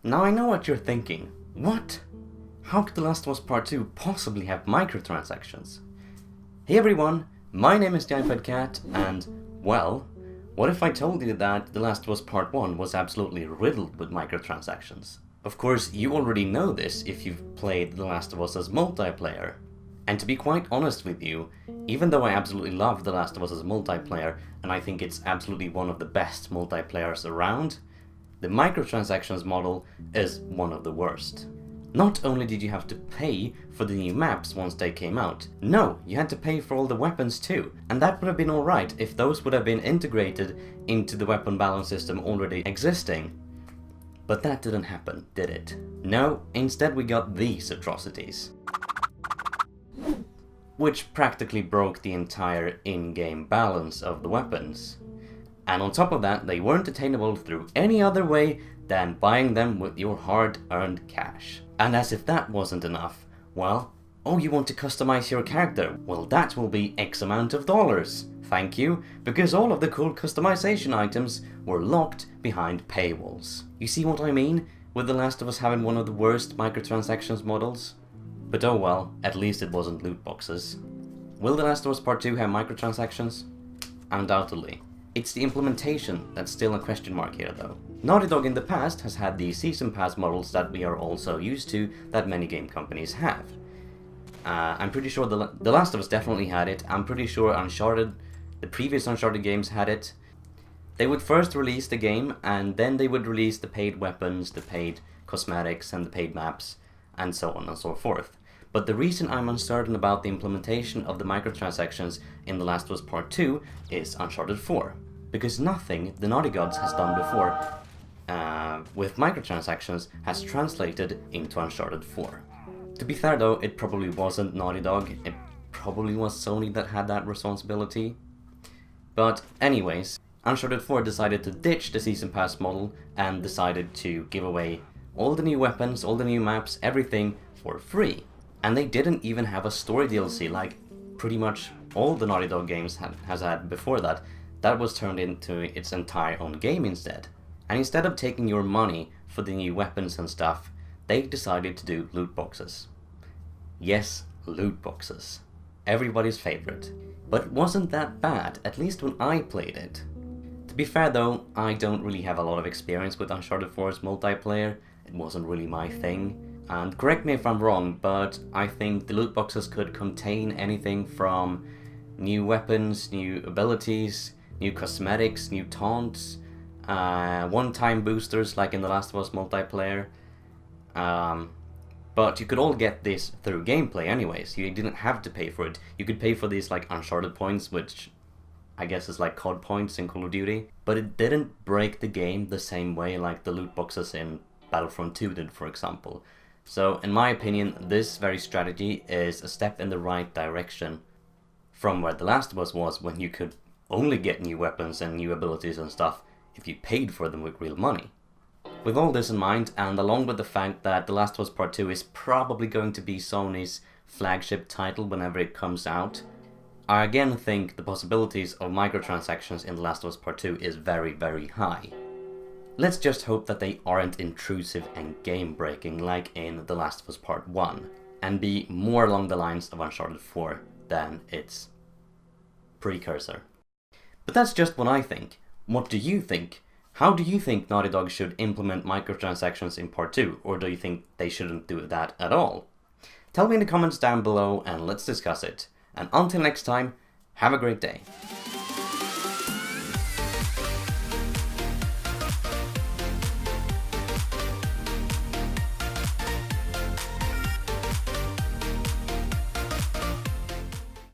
Now I know what you're thinking. What? How could The Last of Us Part 2 possibly have microtransactions? Hey everyone, my name is the iPad Cat, and, well, what if I told you that The Last of Us Part 1 was absolutely riddled with microtransactions? Of course, you already know this if you've played The Last of Us as multiplayer. And to be quite honest with you, even though I absolutely love The Last of Us as multiplayer, and I think it's absolutely one of the best multiplayers around, the microtransactions model is one of the worst. Not only did you have to pay for the new maps once they came out, no, you had to pay for all the weapons too, and that would have been alright if those would have been integrated into the weapon balance system already existing. But that didn't happen, did it? No, instead we got these atrocities. Which practically broke the entire in-game balance of the weapons. And on top of that, they weren't attainable through any other way than buying them with your hard-earned cash. And as if that wasn't enough, well, oh, you want to customize your character? Well, that will be X amount of dollars. Thank you, because all of the cool customization items were locked behind paywalls. You see what I mean with The Last of Us having one of the worst microtransactions models? But oh well, at least it wasn't loot boxes. Will The Last of Us Part 2 have microtransactions? Undoubtedly. It's the implementation that's still a question mark here though. Naughty Dog in the past has had the season pass models that we are also used to that many game companies have. I'm pretty sure The Last of Us definitely had it. I'm pretty sure Uncharted, the previous Uncharted games had it. They would first release the game and then they would release the paid weapons, the paid cosmetics and the paid maps, and so on and so forth. But the reason I'm uncertain about the implementation of the microtransactions in The Last of Us Part 2 is Uncharted 4. Because nothing the Naughty Gods has done before with microtransactions has translated into Uncharted 4. To be fair though, it probably wasn't Naughty Dog, it probably was Sony that had that responsibility. But anyways, Uncharted 4 decided to ditch the Season Pass model and decided to give away all the new weapons, all the new maps, everything for free. And they didn't even have a story DLC like pretty much all the Naughty Dog games has had before that. That was turned into its entire own game instead. And instead of taking your money for the new weapons and stuff, they decided to do loot boxes. Yes, loot boxes. Everybody's favorite. But it wasn't that bad, at least when I played it. To be fair though, I don't really have a lot of experience with Uncharted 4's multiplayer. It wasn't really my thing. And correct me if I'm wrong, but I think the loot boxes could contain anything from new weapons, new abilities, new cosmetics, new taunts, one-time boosters like in The Last of Us multiplayer. But you could all get this through gameplay anyways. You didn't have to pay for it. You could pay for these like Uncharted points, which I guess is like COD points in Call of Duty. But it didn't break the game the same way like the loot boxes in Battlefront 2 did, for example. So, in my opinion, this very strategy is a step in the right direction from where The Last of Us was when you could only get new weapons and new abilities and stuff if you paid for them with real money. With all this in mind, and along with the fact that The Last of Us Part 2 is probably going to be Sony's flagship title whenever it comes out, I again think the possibilities of microtransactions in The Last of Us Part 2 is very, very high. Let's just hope that they aren't intrusive and game-breaking like in The Last of Us Part 1, and be more along the lines of Uncharted 4 than its precursor. But that's just what I think. What do you think? How do you think Naughty Dog should implement microtransactions in Part 2, or do you think they shouldn't do that at all? Tell me in the comments down below and let's discuss it. And until next time, have a great day.